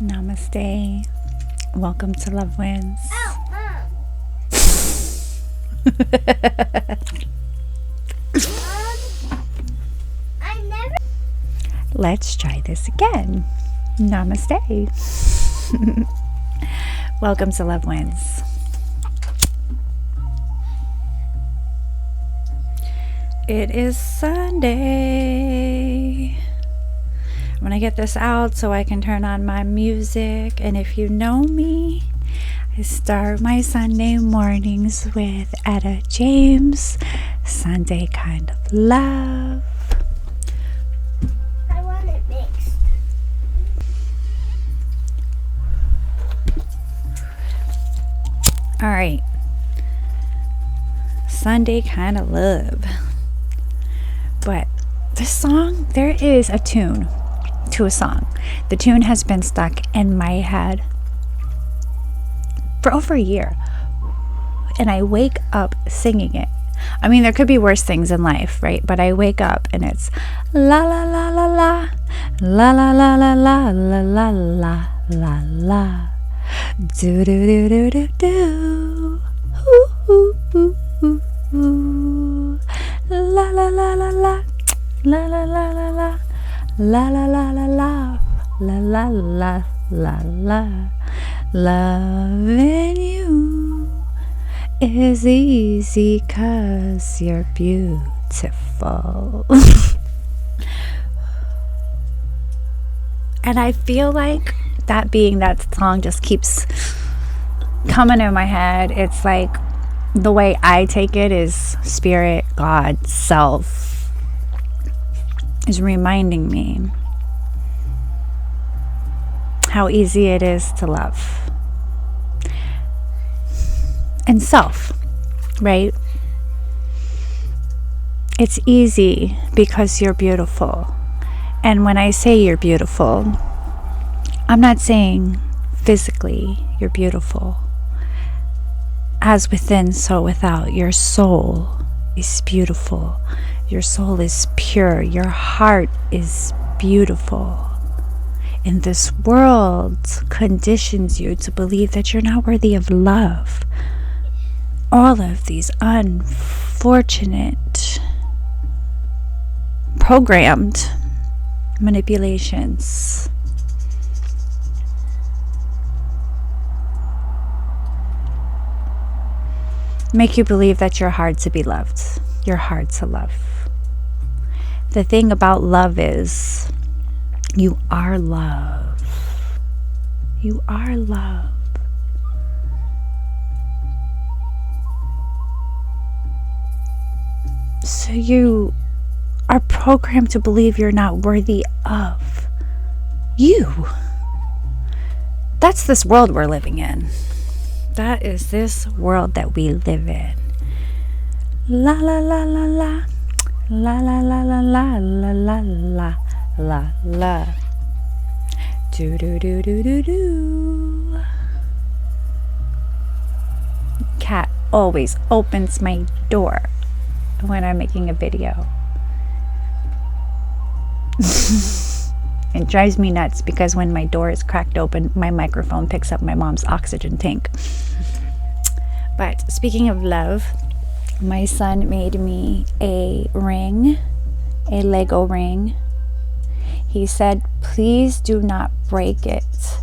Namaste. Welcome to Love Wins. Oh, Mom. I never. Let's try this again. Namaste. Welcome to Love Wins. It is Sunday. I'm gonna get this out so I can turn on my music. And if you know me, I start my Sunday mornings with Etta James, Sunday Kind of Love. I want it mixed. All right. Sunday Kind of Love. But this song, there is a tune to a song. The tune has been stuck in my head for over a year. And I wake up singing it. I mean, there could be worse things in life, right? But I wake up and it's la la la la la la la la la la la la la la la do do do do do do ooh, ooh, ooh, ooh. La la la la la la la la la la la la la la la la la la la la. Loving you is easy 'cause you're beautiful. And I feel like that song just keeps coming in my head. It's like the way I take it is spirit, God, self is reminding me how easy it is to love. And self, right? It's easy because you're beautiful. And when I say you're beautiful, I'm not saying physically you're beautiful. As within, so without. Your soul is beautiful. Your soul is pure. Your heart is beautiful. And this world conditions you to believe that you're not worthy of love. All of these unfortunate, programmed manipulations make you believe that you're hard to be loved. You're hard to love. The thing about love is you are love. You are love. So you are programmed to believe you're not worthy of you. That's this world we're living in. That is this world that we live in. La la la la la. La la la la la la la la la la. Do do do do do do. Cat always opens my door when I'm making a video. It drives me nuts because when my door is cracked open, my microphone picks up my mom's oxygen tank. But speaking of love, my son made me a ring, a Lego ring. He said, please do not break it,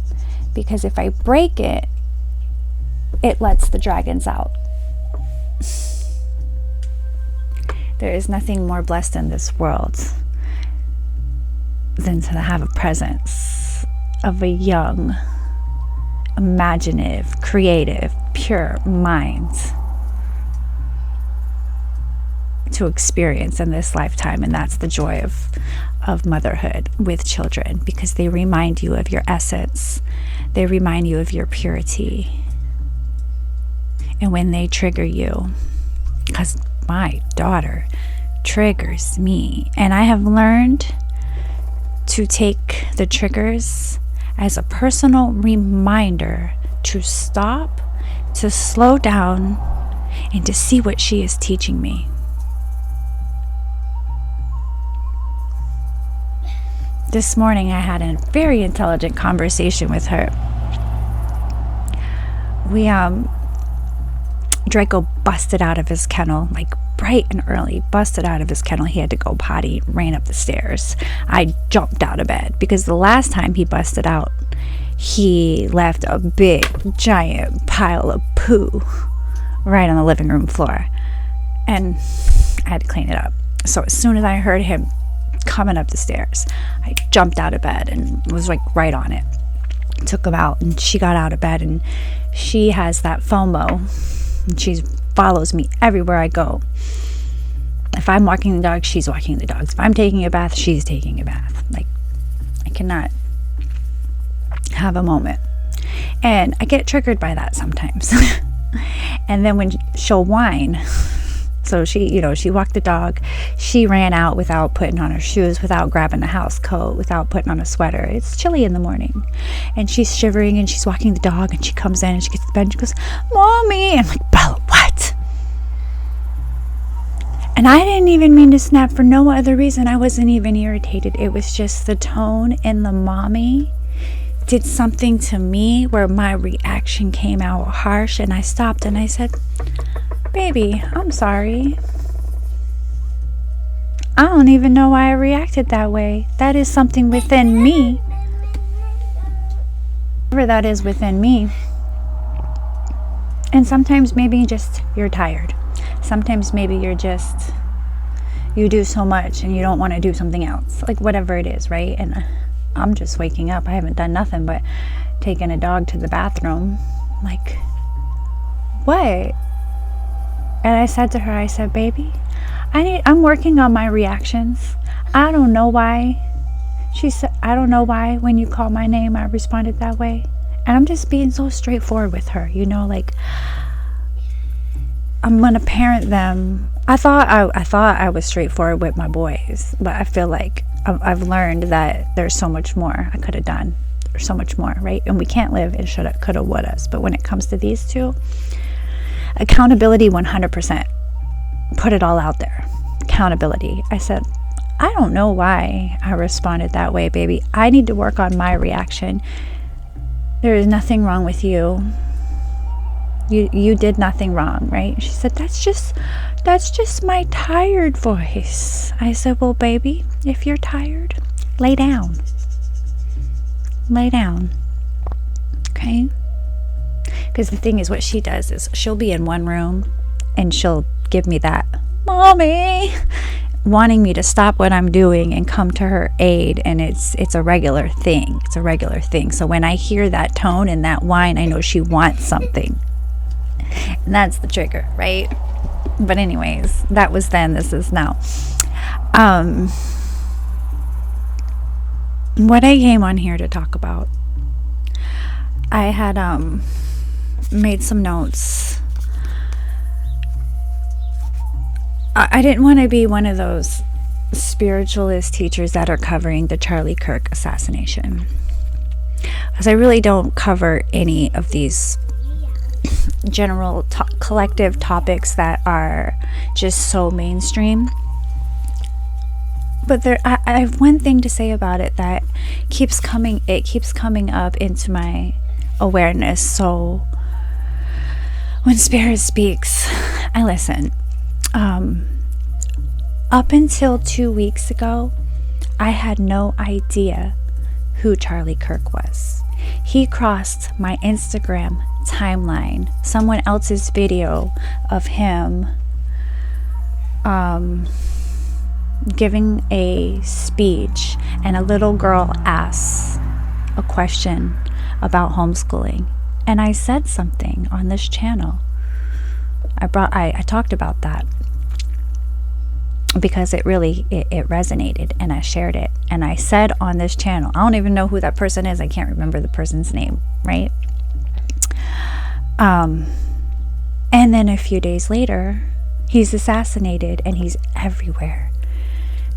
because if I break it, it lets the dragons out. There is nothing more blessed in this world than to have a presence of a young, imaginative, creative, pure mind to experience in this lifetime. And that's the joy of motherhood with children, because they remind you of your essence. They remind you of your purity. And when they trigger you, because my daughter triggers me, and I have learned to take the triggers as a personal reminder to stop, to slow down, and to see what she is teaching me. this morning I had a very intelligent conversation with her. Draco busted out of his kennel, like bright and early, busted out of his kennel. He had to go potty, ran up the stairs. I jumped out of bed because the last time he busted out, he left a big, giant pile of poo right on the living room floor. And I had to clean it up. So as soon as I heard him coming up the stairs, I jumped out of bed and was like right on it. Took him out, and she got out of bed, and she has that FOMO, and she follows me everywhere I go. If I'm walking the dog, she's walking the dogs. If I'm taking a bath, she's taking a bath. Like, I cannot have a moment. And I get triggered by that sometimes. And then when she'll whine, so she walked the dog. She ran out without putting on her shoes, without grabbing a house coat, without putting on a sweater. It's chilly in the morning. And she's shivering, and she's walking the dog, and she comes in and she gets to the bed and she goes, "Mommy." I'm like, "Bella, what?" And I didn't even mean to snap for no other reason. I wasn't even irritated. It was just the tone in the mommy did something to me where my reaction came out harsh, and I stopped and I said, "Baby, I'm sorry. I don't even know why I reacted that way. That is something within me. Whatever that is within me. And sometimes maybe just you're tired. Sometimes maybe you do so much and you don't want to do something else. Like whatever it is, right? And I'm just waking up. I haven't done nothing but taken a dog to the bathroom. Like, what?" And I said to her, I said, "Baby, I'm working on my reactions. I don't know why." She said, "I don't know why when you call my name, I responded that way." And I'm just being so straightforward with her, like, I'm going to parent them. I thought I was straightforward with my boys, but I feel like I've learned that there's so much more I could have done. There's so much more, right? And we can't live in shoulda, coulda, wouldas. But when it comes to these two, accountability 100%. Put it all out there. Accountability. I said, "I don't know why I responded that way, baby. I need to work on my reaction. There is nothing wrong with you. You did nothing wrong, right?" She said, that's just my tired voice." I said, "Well, baby, if you're tired, lay down. Lay down. Okay?" Because the thing is, what she does is she'll be in one room and she'll give me that, "Mommy," wanting me to stop what I'm doing and come to her aid. And it's a regular thing. It's a regular thing. So when I hear that tone and that whine, I know she wants something. And that's the trigger, right? But anyways, that was then, this is now. What I came on here to talk about, I had made some notes. I didn't want to be one of those spiritualist teachers that are covering the Charlie Kirk assassination, because I really don't cover any of these general collective topics that are just so mainstream. But I have one thing to say about it that keeps coming up into my awareness. So when Spirit speaks, I listen. Up until 2 weeks ago, I had no idea who Charlie Kirk was. He crossed my Instagram timeline, someone else's video of him giving a speech, and a little girl asks a question about homeschooling, and I said something on this channel. I talked about that because it really it resonated, and I shared it, and I said on this channel, I don't even know who that person is. I can't remember the person's name, right? And then a few days later, he's assassinated, and he's everywhere.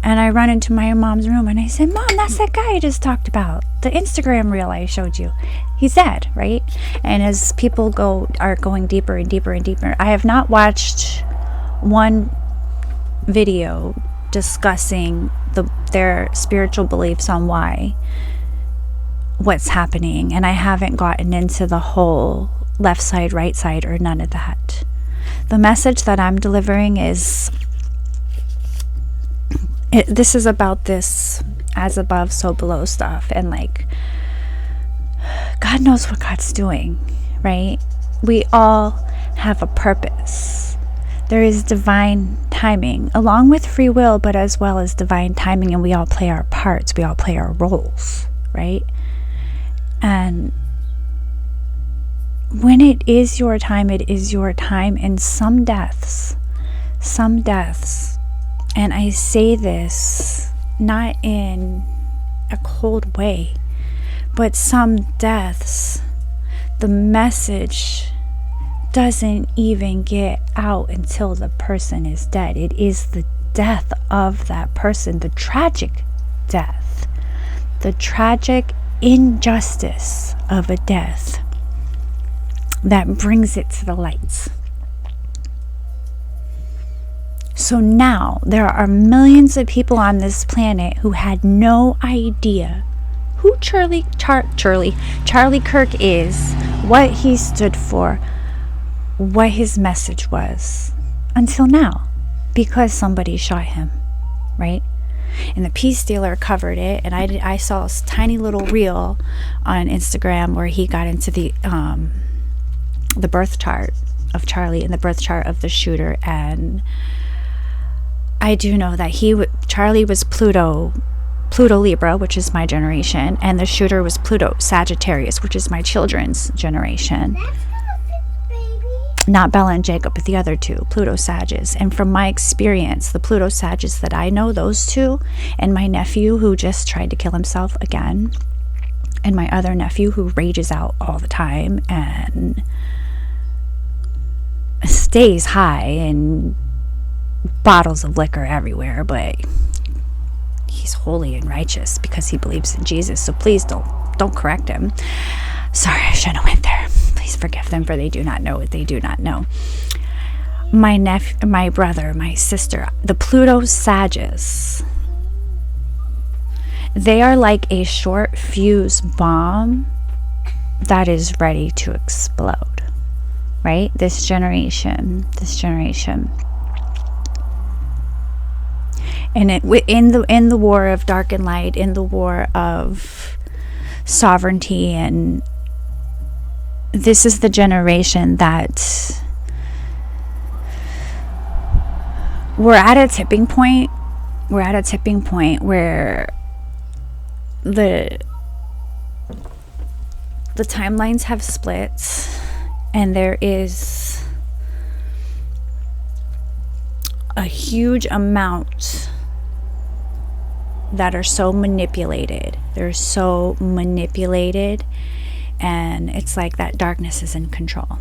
And I run into my mom's room and I said, "Mom, that's that guy I just talked about. The Instagram reel I showed you. He's dead," right? And as people are going deeper and deeper and deeper, I have not watched one video discussing their spiritual beliefs on what's happening, and I haven't gotten into the whole left side, right side, or none of that. The message that I'm delivering is this is about this as above, so below stuff, and like God knows what God's doing, right? We all have a purpose. There is divine timing along with free will, but as well as divine timing, and we all play our parts, we all play our roles, right? And when it is your time, it is your time. And some deaths, and I say this not in a cold way, but some deaths, the message doesn't even get out until the person is dead. It is the death of that person, the tragic death, the tragic injustice of a death that brings it to the lights. So now there are millions of people on this planet who had no idea who Charlie Kirk is, what he stood for, what his message was, until now, because somebody shot him, right? And the Peace Dealer covered it, and I saw a tiny little reel on Instagram where he got into the birth chart of Charlie and the birth chart of the shooter. And I do know that Charlie was Pluto Libra, which is my generation, and the shooter was Pluto Sagittarius, which is my children's generation. Not Bella and Jacob, but the other two, Pluto Sages. And from my experience, the Pluto Sages that I know, those two, and my nephew who just tried to kill himself again, and my other nephew who rages out all the time and stays high and bottles of liquor everywhere, but he's holy and righteous because he believes in Jesus. So please don't correct him. Sorry, I shouldn't have went there. Please forgive them, for they do not know what they do not know. My nephew, my brother, my sister, the Pluto Sages, they are like a short fuse bomb that is ready to explode, right? This generation. And in the war of dark and light, in the war of sovereignty, and this is the generation that we're at a tipping point. We're at a tipping point where the timelines have split, and there is a huge amount that are so manipulated. They're so manipulated, and it's like that darkness is in control,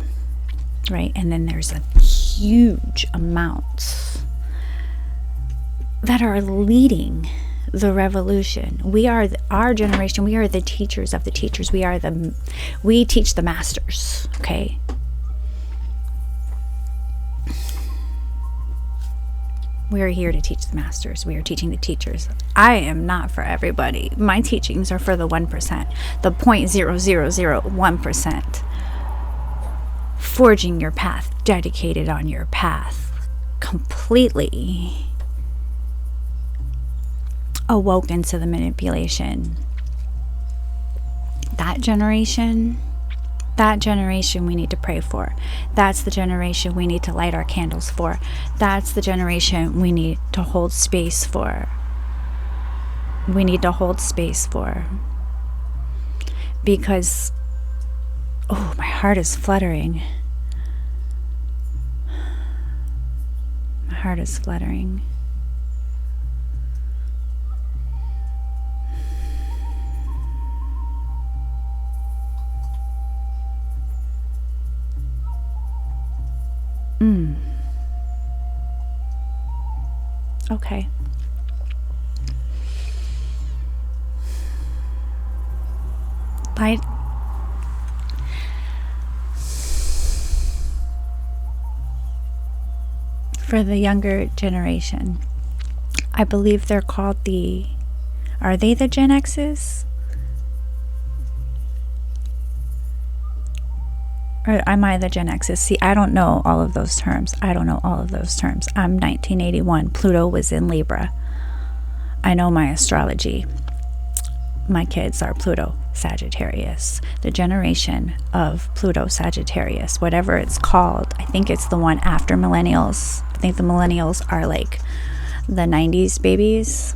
right? And then there's a huge amount that are leading the revolution. We are our generation. We are the teachers of the teachers. We teach the masters, okay? We are here to teach the masters. We are teaching the teachers. I am not for everybody. My teachings are for the 1%, the 0.0001%. Forging your path, dedicated on your path, completely awoken to the manipulation. That generation we need to pray for. That's the generation we need to light our candles for. That's the generation we need to hold space for. Because, oh, my heart is fluttering. Okay. For the younger generation, I believe they're called are they the Gen X's? Or am I the Gen X's? See, I don't know all of those terms. I'm 1981. Pluto was in Libra. I know my astrology. My kids are Pluto Sagittarius. The generation of Pluto Sagittarius, whatever it's called. I think it's the one after millennials. I think the millennials are like the 90s babies.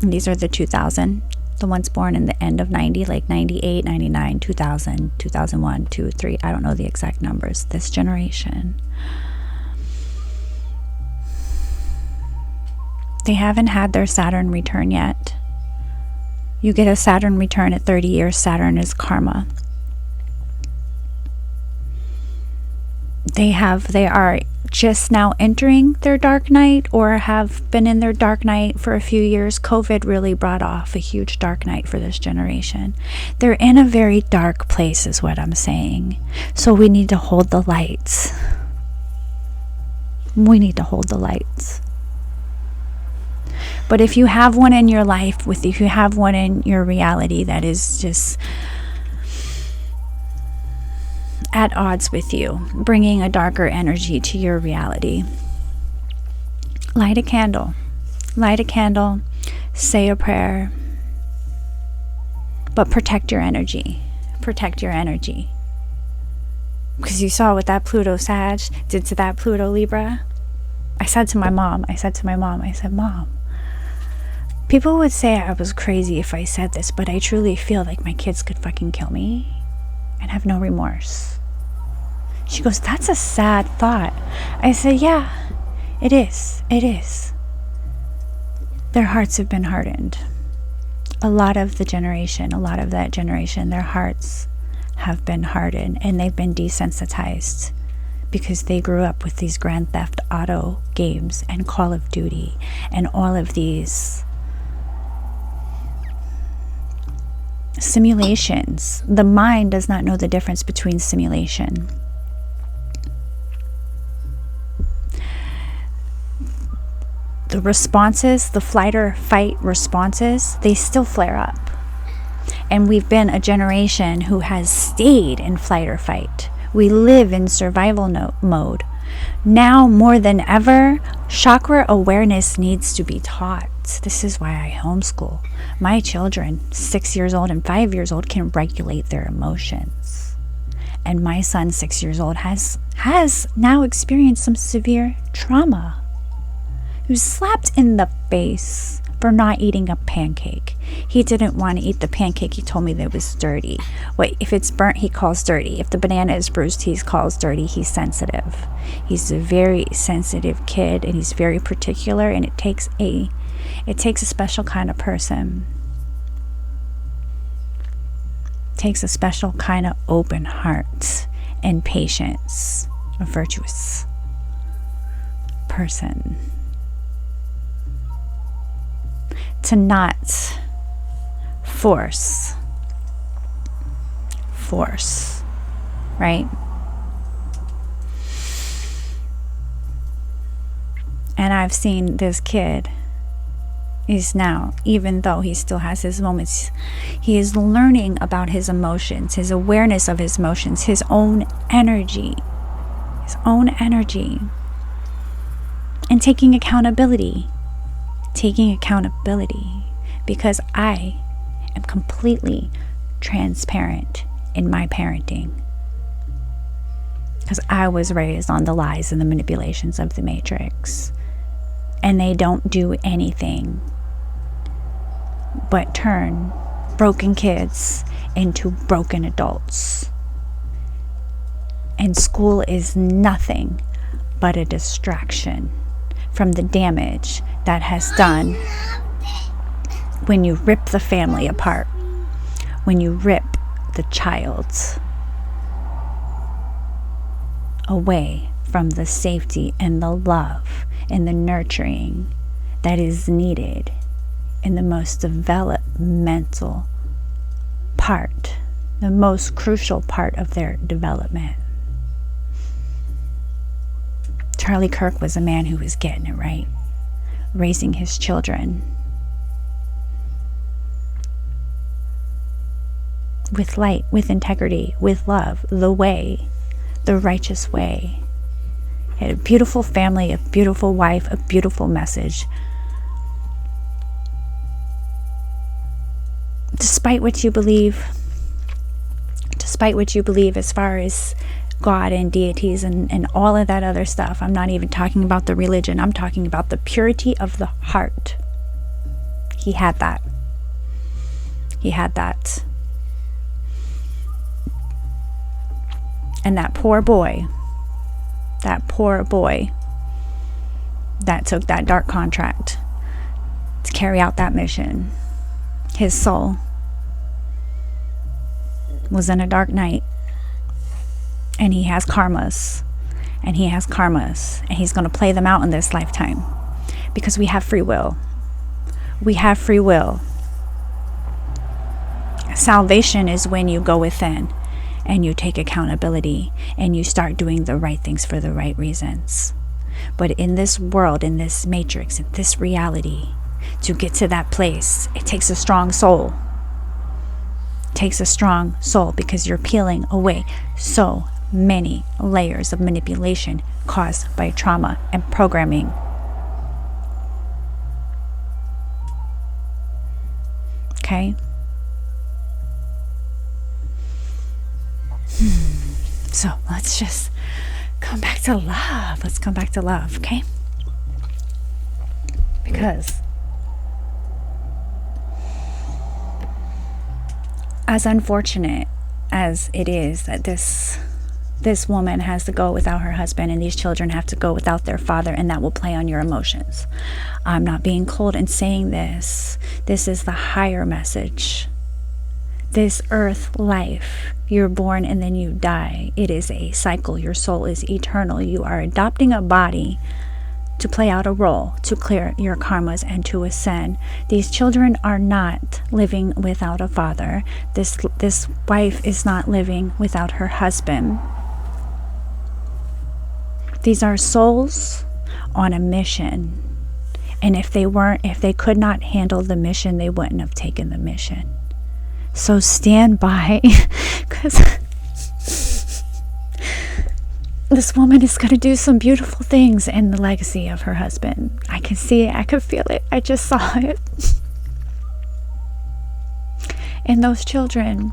And these are the 2000. The ones born in the end of 90, like 98, 99, 2000, 2001, 2, 3. I don't know the exact numbers. This generation. They haven't had their Saturn return yet. You get a Saturn return at 30 years. Saturn is karma. They are just now entering their dark night, or have been in their dark night for a few years. COVID really brought off a huge dark night for this generation. They're in a very dark place is what I'm saying. So we need to hold the lights. We need to hold the lights. But if you have one in your life, if you have one in your reality that is just at odds with you, bringing a darker energy to your reality, light a candle, say a prayer, but protect your energy. Because you saw what that Pluto Sag did to that Pluto Libra. I said to my mom, Mom, people would say I was crazy if I said this, but I truly feel like my kids could fucking kill me and have no remorse. She goes, that's a sad thought. I said, yeah, it is. Their hearts have been hardened. A lot of that generation, their hearts have been hardened, and they've been desensitized because they grew up with these Grand Theft Auto games and Call of Duty and all of these simulations. The mind does not know the difference between simulation. The responses, the flight or fight responses, they still flare up. And we've been a generation who has stayed in flight or fight. We live in survival mode. Now more than ever, chakra awareness needs to be taught. This is why I homeschool. My children, 6 years old and 5 years old, can regulate their emotions. And my son, 6 years old, has now experienced some severe trauma. He was slapped in the face for not eating a pancake. He didn't want to eat the pancake. He told me that it was dirty. Wait, if it's burnt, he calls dirty. If the banana is bruised, he calls dirty. He's sensitive. He's a very sensitive kid, and he's very particular, and it takes a special kind of person. It takes a special kind of open heart and patience, a virtuous person, to not force, right? And I've seen this kid is now, even though he still has his moments, he is learning about his emotions, his awareness of his emotions, his own energy, and taking accountability, because I am completely transparent in my parenting, because I was raised on the lies and the manipulations of the Matrix, and they don't do anything but turn broken kids into broken adults. And school is nothing but a distraction from the damage that has done when you rip the family apart, when you rip the child away from the safety and the love and the nurturing that is needed in the most developmental part, the most crucial part of their development. Charlie Kirk was a man who was getting it right. raising his children with light, with integrity, with love, the way, the righteous way. He had a beautiful family, a beautiful wife, a beautiful message. Despite what you believe as far as God and deities and all of that other stuff, I'm not even talking about the religion, I'm talking about the purity of the heart. He had that. He had that. And that poor boy that took that dark contract to carry out that mission, his soul was in a dark night, and he has karmas, and he's going to play them out in this lifetime, because we have free will. Salvation is when you go within and you take accountability and you start doing the right things for the right reasons. But in this world, in this matrix, in this reality, to get to that place, it takes a strong soul. It takes a strong soul, because you're peeling away so many layers of manipulation caused by trauma and programming. Okay? So let's just come back to love. Let's come back to love, okay? Because as unfortunate as it is that this woman has to go without her husband, and these children have to go without their father, and that will play on your emotions. I'm not being cold in saying this. This is the higher message. This earth life, you're born and then you die. It is a cycle. Your soul is eternal. You are adopting a body to play out a role, to clear your karmas and to ascend. These children are not living without a father. This wife is not living without her husband. These are souls on a mission. And if they could not handle the mission, they wouldn't have taken the mission. So stand by, because this woman is going to do some beautiful things in the legacy of her husband. I can see it. I can feel it. I just saw it. And those children,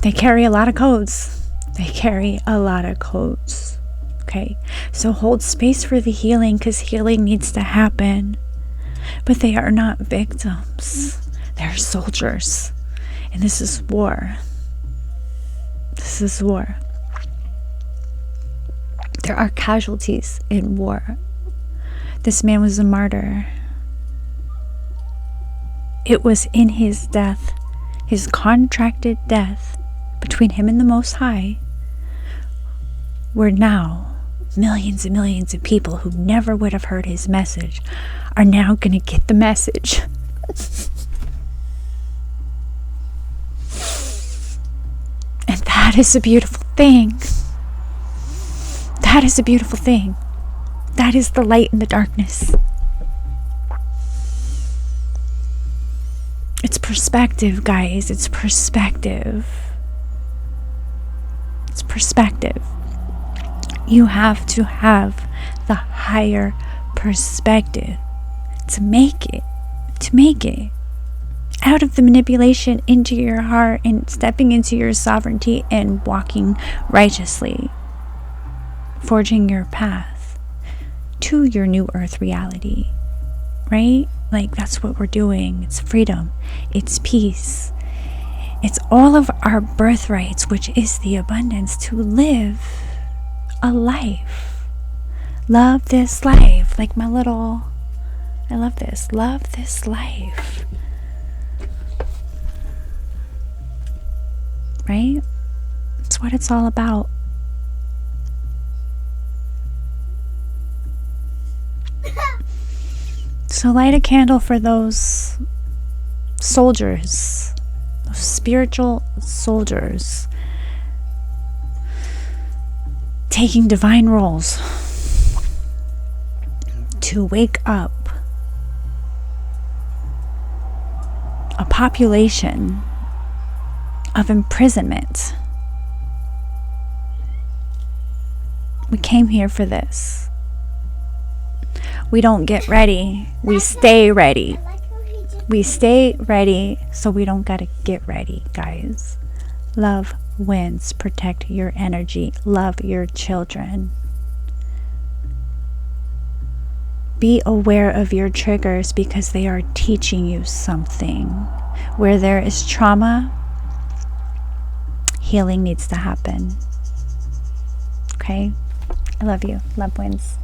they carry a lot of codes. Okay, so hold space for the healing, because healing needs to happen. But they are not victims. They're soldiers. And this is war. There are casualties in war. This man was a martyr. It was in his death, his contracted death between him and the Most High, where now millions and millions of people who never would have heard his message are now going to get the message. And that is a beautiful thing. That is the light in the darkness. It's perspective, guys. It's perspective. You have to have the higher perspective to make it out of the manipulation into your heart and stepping into your sovereignty and walking righteously, forging your path to your new earth reality, right? Like, that's what we're doing. It's freedom, it's peace, it's all of our birthrights, which is the abundance to live a life. Love this life. Like I love this. Love this life. Right? That's what it's all about. So light a candle for those soldiers, those spiritual soldiers taking divine roles to wake up a population of imprisonment. We came here for this. We don't get ready. We stay ready. We stay ready so we don't gotta get ready, guys. Love wins. Protect your energy. Love your children. Be aware of your triggers because they are teaching you something. Where there is trauma, healing needs to happen. Okay? I love you. Love wins.